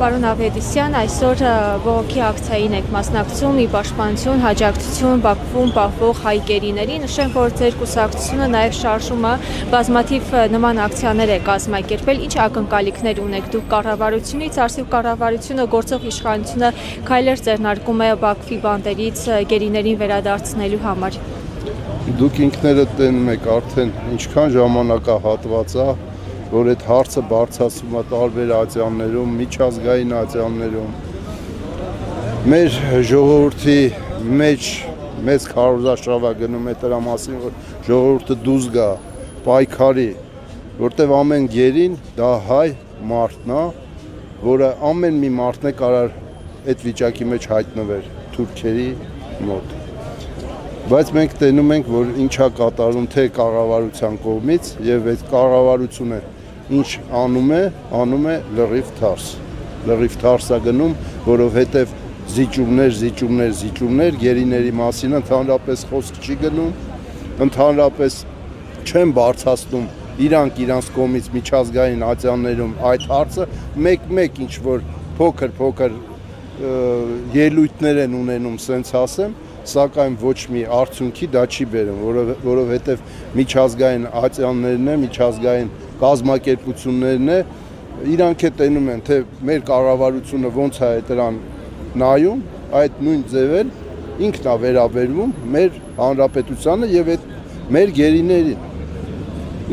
Պարոն Ավետիսյան, այսօր բողոքի ակցիային եք մասնակցում՝ ի պաշտպանություն, աջակցություն Բաքվում պահվող հայ գերիների։ Նշեմ, որ ձեր կուսակցությունը նաև շարժում է բազմաթիվ նման ակցիաներ է կազմակերպել։ Ինչ ակնկալիքներ ունեք դուք կառավարությունից, արդյոք կառավարությունը գործող իշխանությունը քայլեր ձեռնարկում է Բաքվի բանդերից գերիներին վերադարձնելու համար։ Դուք ինքներդ տենում եք արդեն ինչքան ժամանակահատված է, որ այդ հարցը բարձրացվում է տարբեր ատյաններում, միջազգային ատյաններում։ Մեր ժողովրդի մեջ մեծ քարոզարշավ է գնում է դրա մասին, որ ժողովուրդը դուրս գա, պայքարի, որտեղ ամեն գերին դա հայ մարդն է, որը ամեն մի մարդն է կարող այդ վիճակի մեջ հայտնվել թուրքերի մոտ։ Բայց մենք տենում ենք, որ ինչա կատարում թե կառավարության կողմից եւ այդ կառավարությունը ինչ անում է լրիվ թարս։ Լրիվ թարս է գնում, որովհետեւ զիջումներ գերիների մասին ընդհանրապես խոսք չի գնում, ընդհանրապես չեն բարձրացնում իրանց կողմից միջազգային ատյաններում այդ հարցը, մեկ ինչ որ փոքր ելույթներ են ունենում, սենց ասեմ, սակայն ոչ մի արդյունքի դա չի բերում, որովհետև միջազգային ատյաններն է, միջազգային կազմակերպություններն է, իրանք է տենում են, թե մեր կառավարությունը ոնց է դրան նայում, այդ նույն ձևել ինքն է վերաբերվում մեր հանրապետությանը եւ այդ մեր գերիներին։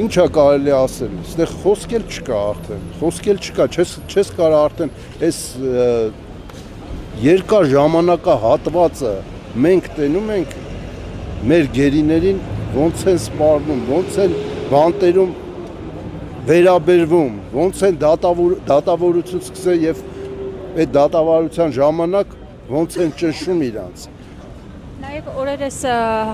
Ինչա կարելի ասել, այստեղ խոսք էլ չկա, չես կարող արդեն այս երկար ժամանակահատվածը մենք տենում ենք մեր գերիներին ոնց են սպառնում, ոնց են բանտերում վերաբերվում, ոնց են դատավորություն սկսել եւ այդ դատավարության ժամանակ ոնց են ճնշում իրանց։ Նաև օրերս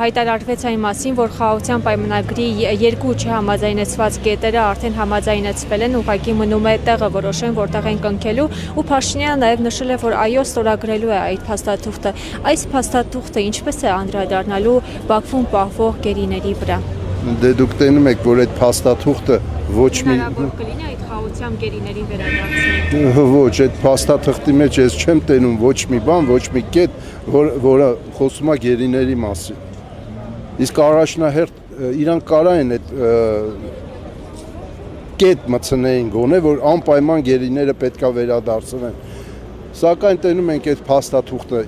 հայտարարվեց այն մասին, որ խաղաղության պայմանագրի երկու չհամաձայնեցված կետերը արդեն համաձայնեցվել են, ուղղակի մնում է տեղը որոշեն, որտեղ են կնքելու, ու Փաշինյանը նաև նշել է, որ այո, ստորագրելու է այդ փաստաթուղթը։ Այս փաստաթուղթը ինչպես է անդրադառնալու Բաքվում պահվող գերիների վրա։ Դե դուք տենում եք, որ այդ փաստաթուղթը ոչ մի կլինի այդ խաղաղության գերիներին վերադարձնելու։ Ոչ, այդ փաստաթղթի մեջ ես չեմ տենում ոչ մի բան, ոչ մի կետ, որը խոսում է գերիների մասին։ Իսկ առաջնահերթ իրանք կարող են այդ կետ մտցնեին գոնե, որ անպայման գերիները պետքա վերադարձնեն։ Սակայն տենում ենք այդ փաստաթուղթը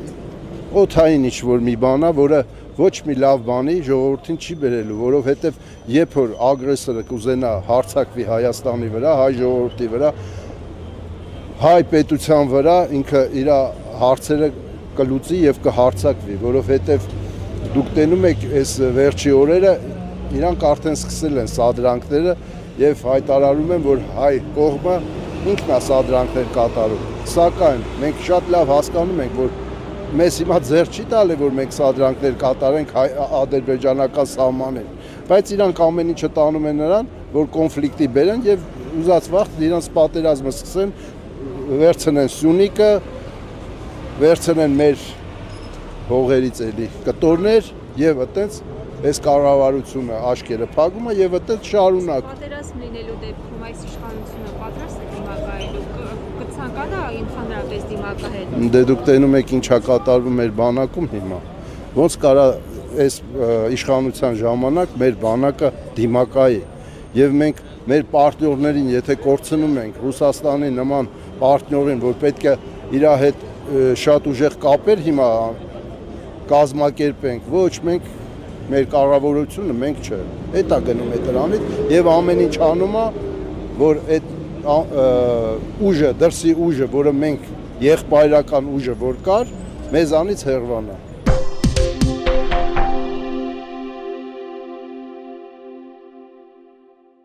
օդային ինչ-որ մի բան է, որը ոչ մի լավ բանի ժողովրդին չի բերելու, որովհետև երբ որ ագրեսորը կուզենա հարձակվի Հայաստանի վրա, հայ ժողովրդի վրա, հայ պետության վրա, ինքը իր հարցերը կլուծի եւ կհարձակվի, որովհետև դուք տենում եք այս վերջի օրերը իրանք արդեն սկսել են սադրանքները եւ հայտարարում են, որ հայ կողմը ինքն է սադրանքներ կատարում։ Սակայն մենք շատ լավ հասկանում ենք, որ մեզ հիմա ձեռ չի տալի, որ մենք սադրանքներ կատարենք ադրբեջանական սահմանին, բայց իրանք ամեն ինչը տանում են նրան, որ կոնֆլիկտի բերեն եւ ուզած վաղ իրանց պատերազմը սկսեն, վերցնեն Սյունիքը, վերցնեն մեր հողերից էլի կտորներ եւ այտենց այս կառավարությունը աչքերը փակում է եւ այտենց շարունակ։ Պատերազմ լինելու դեպքում այս իշխանությունը պատրաստ է դիմակայելու, կցանկանա ընդհանրապես դիմակայել։ Դե դուք տենում եք ինչա կատարվում մեր բանակում հիմա։ Ոնց կարա այս իշխանության ժամանակ մեր բանակը դիմակայի եւ մենք մեր պարտներներին եթե կորցնում ենք Ռուսաստանի նման պարտներին, որ պետք է իր հետ շատ ուժեղ կապեր հիմա կազմակերպենք, ոչ մենք մեր կառավարությունը մենք չէ, այդ է գնում է դրանից եւ ամեն ինչ անում է, որ այդ ուժը, դրսի ուժը, որը մենք եղբայրական ուժը որ կար, մեզանից հեռվանա։